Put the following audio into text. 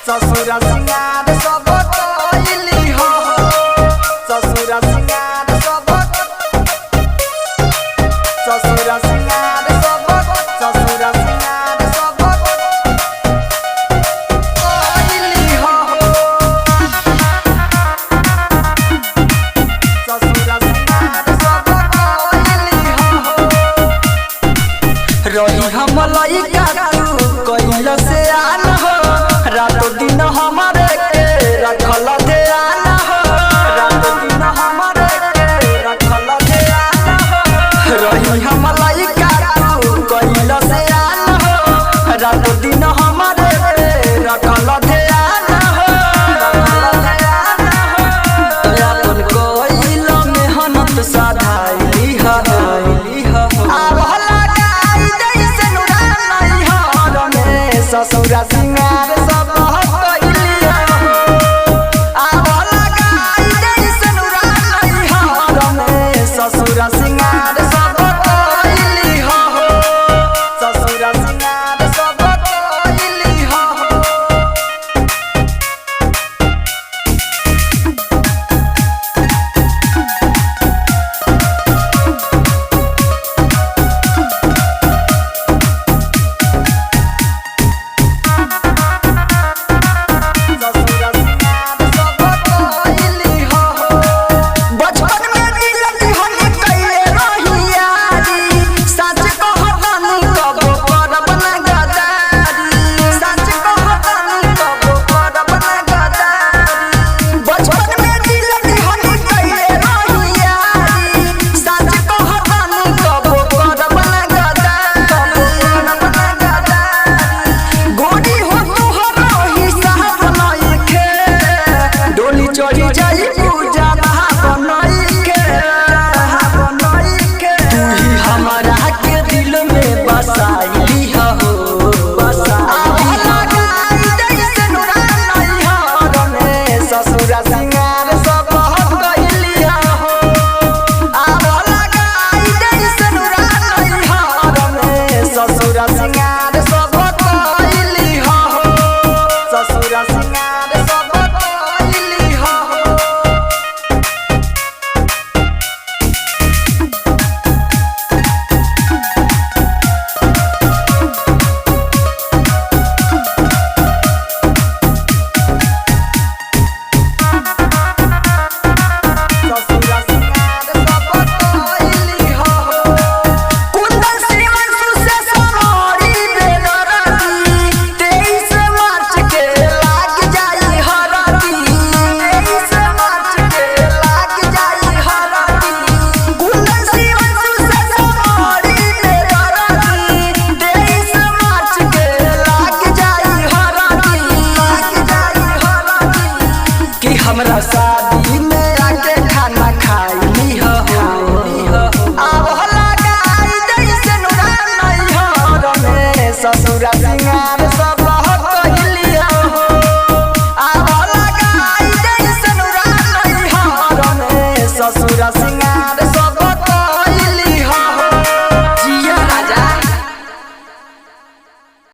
ससुरा सिंगार सब कइली हो ससुरा सिंगार सब ससुरा सिंगार सब ससुरा सिंगार सब कइली हो ससुरा सिंगार सब कइली हो रही हम लइका तू कइल से आन हो रातो दिन हमारे के रखल ध्यान हो रातो दिन हमारे के रखल ध्यान हो रही हम लइका तू कइल से आन हो रातो दिन हमारे के रखल ध्यान हो अपन कइल मेहनत साधाइली हो ससुरा सिंगार